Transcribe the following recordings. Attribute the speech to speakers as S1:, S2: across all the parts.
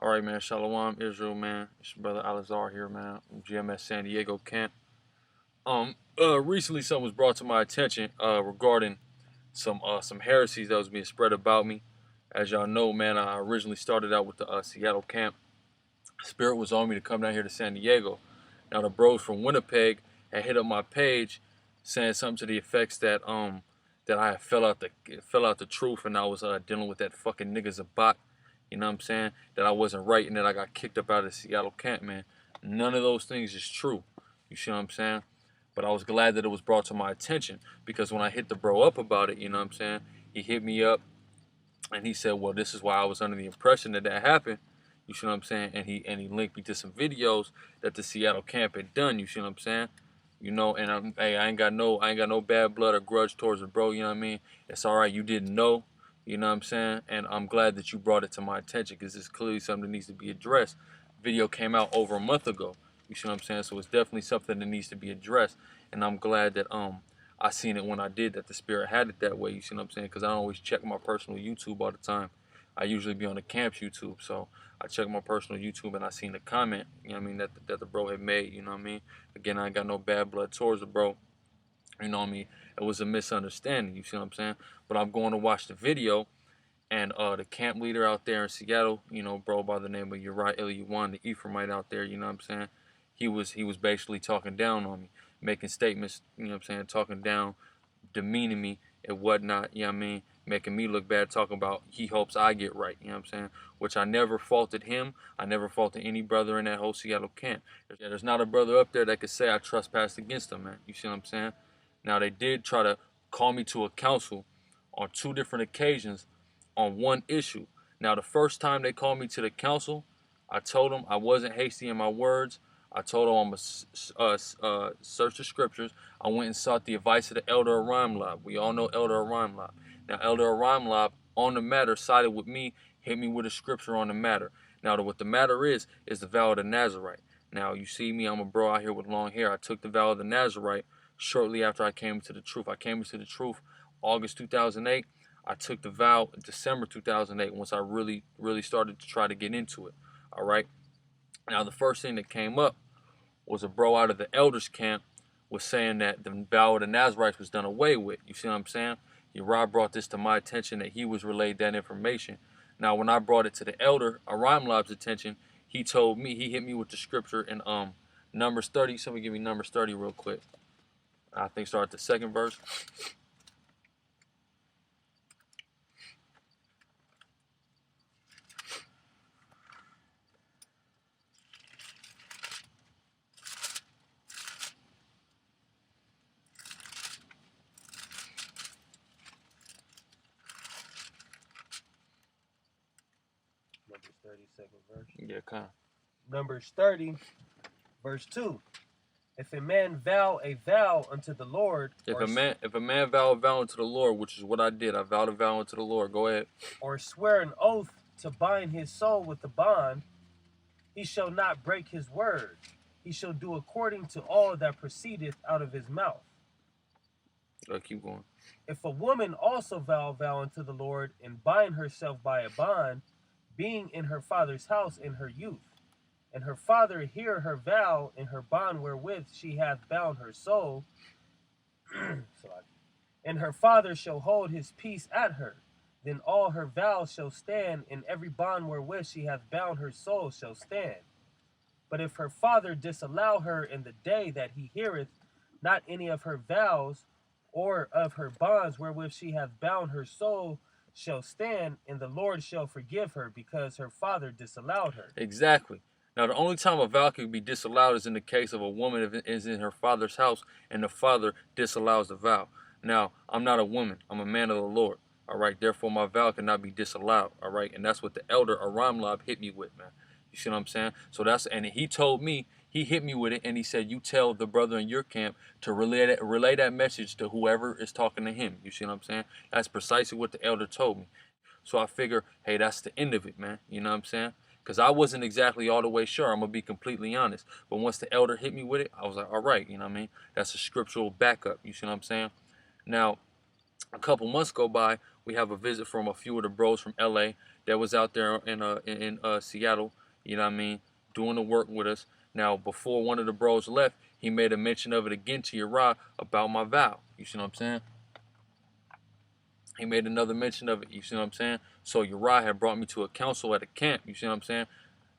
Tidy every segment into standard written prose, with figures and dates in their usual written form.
S1: All right, man. Shalom, Israel, man. It's your brother Alizar here, man. From GMS San Diego camp. Recently something was brought to my attention regarding some heresies that was being spread about me. As y'all know, man, I originally started out with the Seattle camp. Spirit was on me to come down here to San Diego. Now the bros from Winnipeg had hit up my page, saying something to the effects that I fell out the truth, and I was dealing with that fucking nigga's a bot. You know what I'm saying? That I wasn't right and that I got kicked up out of the Seattle camp, man. None of those things is true. You see what I'm saying? But I was glad that it was brought to my attention, because when I hit the bro up about it, you know what I'm saying? He hit me up and he said, well, this is why I was under the impression that happened. You see what I'm saying? And he linked me to some videos that the Seattle camp had done. You see what I'm saying? You know, and hey, I ain't got no bad blood or grudge towards it, bro. You know what I mean? It's all right. You didn't know. You know what I'm saying? And I'm glad that you brought it to my attention, because it's clearly something that needs to be addressed. Video came out over a month ago. You see what I'm saying? So it's definitely something that needs to be addressed. And I'm glad that I seen it when I did, that the Spirit had it that way. You see what I'm saying? Because I don't always check my personal YouTube all the time. I usually be on the camp's YouTube. So I checked my personal YouTube and I seen the comment, you know what I mean, that the bro had made, you know what I mean? Again, I ain't got no bad blood towards the bro. You know what I mean? It was a misunderstanding, you see what I'm saying? But I'm going to watch the video, and the camp leader out there in Seattle, you know, bro by the name of Yarah, the Ephraimite out there, you know what I'm saying? He was basically talking down on me, making statements, you know what I'm saying, talking down, demeaning me and whatnot, you know what I mean? Making me look bad, talking about he hopes I get right, you know what I'm saying? Which I never faulted him. I never faulted any brother in that whole Seattle camp. There's not a brother up there that could say I trespassed against him, man. You see what I'm saying? Now, they did try to call me to a council on 2 different occasions on one issue. Now, the first time they called me to the council, I told them I wasn't hasty in my words. I told them I'm going to search the scriptures. I went and sought the advice of the Elder Arimlab. We all know Elder Arimlab. Now, Elder Arimlab, on the matter, sided with me, hit me with a scripture on the matter. Now, what the matter is the vow of the Nazarite. Now, you see me, I'm a bro out here with long hair. I took the vow of the Nazarite shortly after I came into the truth. I came into the truth August 2008. I took the vow in December 2008, once I really started to try to get into it. All right. Now, the first thing that came up was a bro out of the elders camp was saying that the vow of the Nazarites was done away with. You see what I'm saying? Yarah brought this to my attention, that he was relayed that information. Now, when I brought it to the elder Arimlab's attention, he hit me with the scripture in Numbers 30. Somebody give me Numbers 30 real quick. I think start at the 2nd verse.
S2: Numbers 30, 2nd verse.
S1: Yeah, kind of.
S2: Numbers 30, verse 2. If a man vow a vow unto the Lord,
S1: if a man vow a vow unto the Lord, which is what I did, I vowed a vow unto the Lord. Go ahead.
S2: Or swear an oath to bind his soul with the bond, he shall not break his word. He shall do according to all that proceedeth out of his mouth.
S1: Keep going.
S2: If a woman also vow a vow unto the Lord, and bind herself by a bond, being in her father's house in her youth, and her father hear her vow in her bond wherewith she hath bound her soul, and her father shall hold his peace at her, then all her vows shall stand, and every bond wherewith she hath bound her soul shall stand. But if her father disallow her in the day that he heareth not any of her vows, or of her bonds wherewith she hath bound her soul shall stand, and the Lord shall forgive her, because her father disallowed her.
S1: Exactly. Now, the only time a vow can be disallowed is in the case of a woman if it is in her father's house and the father disallows the vow. Now, I'm not a woman. I'm a man of the Lord. All right. Therefore, my vow cannot be disallowed. All right. And that's what the elder Arimlab hit me with, man. You see what I'm saying? So and he told me, he hit me with it, and he said, you tell the brother in your camp to relay that message to whoever is talking to him. You see what I'm saying? That's precisely what the elder told me. So I figure, hey, that's the end of it, man. You know what I'm saying? Because I wasn't exactly all the way sure. I'm going to be completely honest. But once the elder hit me with it, I was like, all right, you know what I mean? That's a scriptural backup. You see what I'm saying? Now, a couple months go by We have a visit from a few of the bros from LA that was out there in Seattle, you know what I mean, doing the work with us. Now, before one of the bros left, he made a mention of it again to Yarah about my vow. You see what I'm saying? He made another mention of it. You see what I'm saying? So Yarah had brought me to a council at a camp. You see what I'm saying?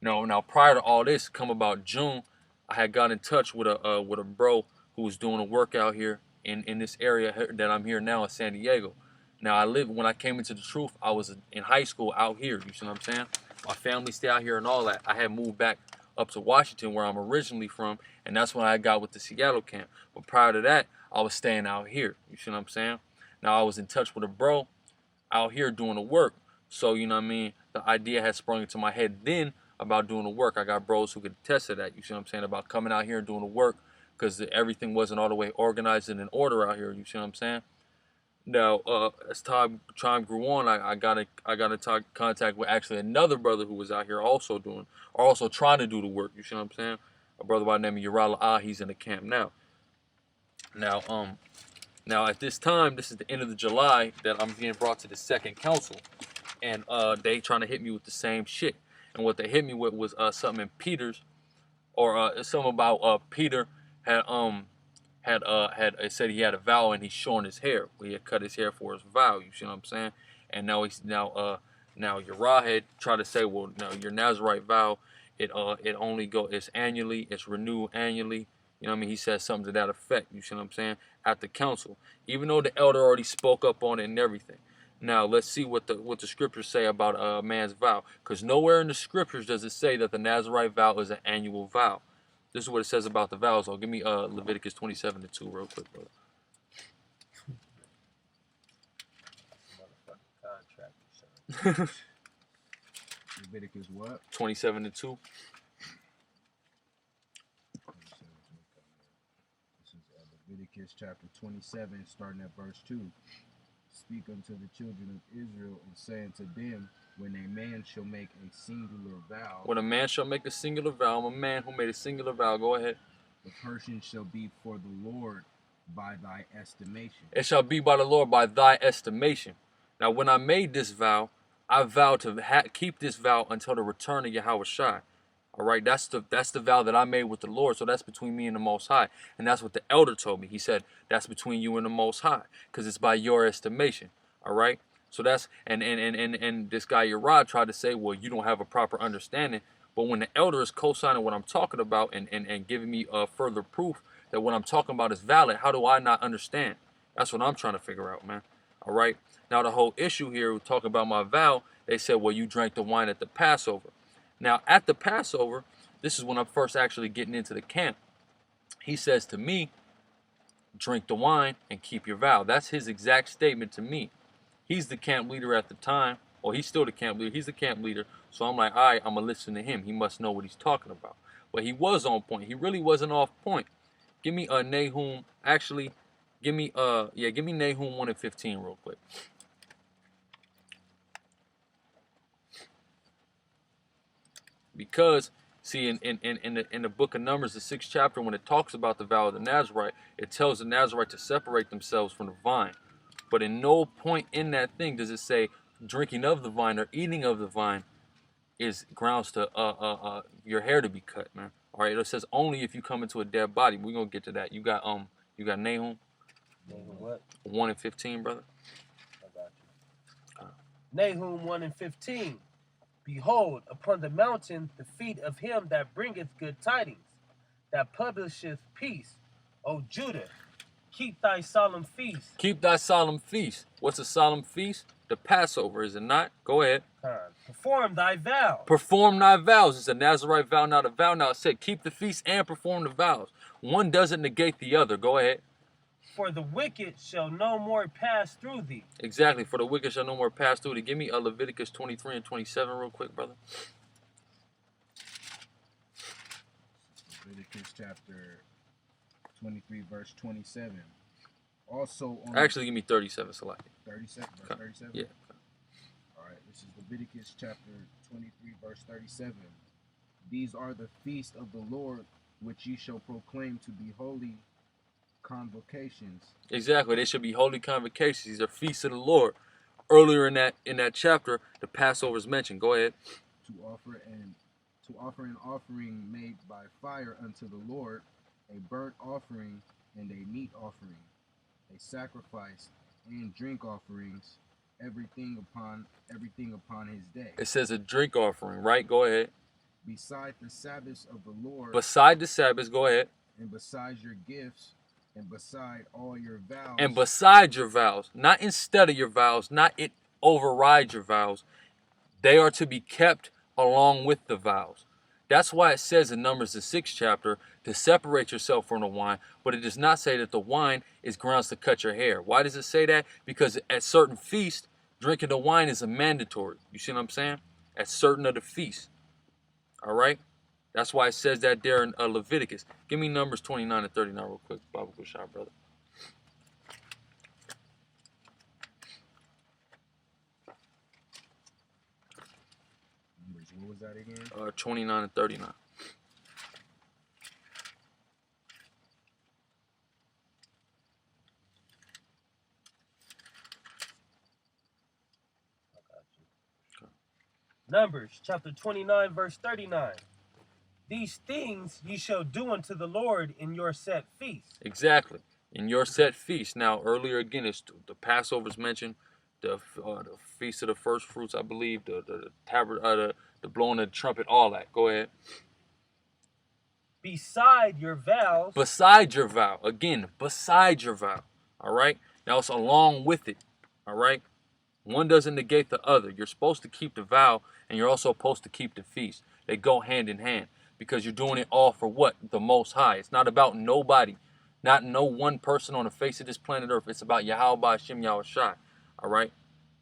S1: Now prior to all this, come about June, I had got in touch with a bro who was doing a work out here in this area that I'm here now in San Diego. Now when I came into the truth, I was in high school out here. You see what I'm saying? My family stay out here and all that. I had moved back up to Washington where I'm originally from, and that's when I got with the Seattle camp. But prior to that, I was staying out here. You see what I'm saying? Now I was in touch with a bro out here doing the work. So, you know what I mean? The idea had sprung into my head then about doing the work. I got bros who could attest to that. You see what I'm saying? About coming out here and doing the work because everything wasn't all the way organized and in order out here. You see what I'm saying? Now, as time grew on, I got in contact with actually another brother who was out here also trying to do the work. You see what I'm saying? A brother by the name of Yarah. He's in the camp now. Now at this time, this is the end of the July that I'm being brought to the second council, and they trying to hit me with the same shit. And what they hit me with was something in Peter's, or something about Peter had said he had a vow and he's showing his hair. He had cut his hair for his vow. You see what I'm saying? And now Yarah had tried to say, well, no, your Nazarite vow, it's annually, it's renewed annually. You know what I mean? He said something to that effect. You see what I'm saying? At the council, even though the elder already spoke up on it and everything. Now let's see what the scriptures say about a man's vow, because nowhere in the scriptures does it say that the Nazarite vow is an annual vow. This is what it says about the vows. Give me Leviticus 27:2 real quick, brother.
S3: Leviticus what?
S1: 27:2.
S3: This is Leviticus chapter 27, starting at verse 2. Speak unto the children of Israel and say unto them, when a man shall make a singular vow.
S1: When a man shall make a singular vow, I'm a man who made a singular vow. Go ahead.
S3: The person shall be for the Lord by thy estimation.
S1: It shall be by the Lord by thy estimation. Now, when I made this vow, I vowed to keep this vow until the return of Yahweh Shai. All right, that's the vow that I made with the Lord. So that's between me and the Most High, and that's what the elder told me. He said that's between you and the Most High, because it's by your estimation. All right. So that's and this guy Yarah tried to say, well, you don't have a proper understanding. But when the elder is co-signing what I'm talking about and giving me further proof that what I'm talking about is valid, how do I not understand? That's what I'm trying to figure out, man. All right. Now the whole issue here, we're talking about my vow. They said, well, you drank the wine at the Passover. Now at the Passover, this is when I'm first actually getting into the camp. He says to me, drink the wine and keep your vow. That's his exact statement to me. He's the camp leader at the time. Well, he's still the camp leader. He's the camp leader. So I'm like, all right, I'm going to listen to him. He must know what he's talking about. But he was on point. He really wasn't off point. Give me Nahum. Actually, give me Nahum 1:15 real quick. Because, see, in the book of Numbers, the 6th chapter, when it talks about the vow of the Nazarite, it tells the Nazarite to separate themselves from the vine. But in no point in that thing does it say drinking of the vine or eating of the vine is grounds to your hair to be cut, man. All right, it says only if you come into a dead body. We're gonna get to that. You got Nahum.
S2: Nahum what?
S1: 1:15, brother.
S2: I got you. Nahum 1:15. Behold, upon the mountain the feet of him that bringeth good tidings, that publisheth peace. O Judah, keep thy solemn feast.
S1: Keep thy solemn feast. What's a solemn feast? The Passover, is it not? Go ahead.
S2: Perform thy vow.
S1: Perform thy vows. It's a Nazarite vow, not a vow. Now it said keep the feast and perform the vows. One doesn't negate the other. Go ahead.
S2: For the wicked shall no more pass through thee.
S1: Exactly. For the wicked shall no more pass through thee. Give me Leviticus 23:27 real quick, brother.
S3: Leviticus chapter 23, verse 27. Also on
S1: Actually, give me 37, Salaki.
S3: 37, verse 37?
S1: Yeah.
S3: All right, this is Leviticus chapter 23, verse 37. These are the feasts of the Lord, which ye shall proclaim to be holy convocations.
S1: Exactly. They should be holy convocations. These are feasts of the Lord. earlier in that chapter, the Passover is mentioned. Go ahead.
S3: to offer an offering made by fire unto the Lord, a burnt offering and a meat offering, a sacrifice and drink offerings, everything upon his day.
S1: It says a drink offering, right? Go ahead.
S3: Beside the Sabbaths of the Lord,
S1: Beside the Sabbath, go ahead.
S3: and beside your gifts, and beside all your vows.
S1: And beside your vows, not instead of your vows, not it overrides your vows. They are to be kept along with the vows. That's why it says in Numbers the 6th chapter to separate yourself from the wine, but it does not say that the wine is grounds to cut your hair. Why does it say that? Because at certain feasts, drinking the wine is a mandatory. You see what I'm saying? At certain of the feasts. All right? That's why it says that there in Leviticus. Give me Numbers 29 and 39 real quick. Bible good shot, brother.
S3: What was that again?
S1: 29 and 39.
S2: Numbers chapter 29, verse 39. These things ye shall do unto the Lord in your set feast.
S1: Exactly. In your set feast. Now, earlier again, it's the Passover's mentioned, the feast of the first fruits, I believe, the blowing of the trumpet, all that. Go ahead.
S2: Beside your vows.
S1: Beside your vow. Again, beside your vow. All right? Now, it's along with it. All right? One doesn't negate the other. You're supposed to keep the vow, and you're also supposed to keep the feast. They go hand in hand because you're doing it all for what? The Most High. It's not about nobody, not no one person on the face of this planet Earth. It's about Yahweh Hashem Yahushai. All right?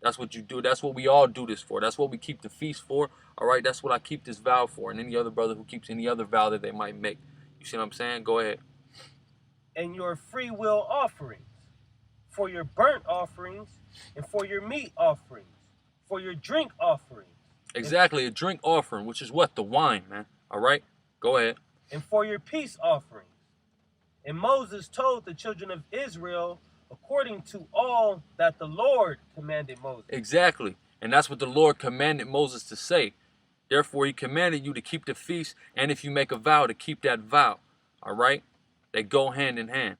S1: That's what you do. That's what we all do this for. That's what we keep the feast for. All right? That's what I keep this vow for, and any other brother who keeps any other vow that they might make. You see what I'm saying? Go ahead.
S2: And your free will offerings, for your burnt offerings, and for your meat offerings, for your drink offerings.
S1: Exactly, a drink offering, which is what? The wine, man. All right? Go ahead.
S2: And for your peace offerings. And Moses told the children of Israel according to all that the Lord commanded Moses.
S1: Exactly. And that's what the Lord commanded Moses to say. Therefore, he commanded you to keep the feast, and if you make a vow, to keep that vow. All right? They go hand in hand.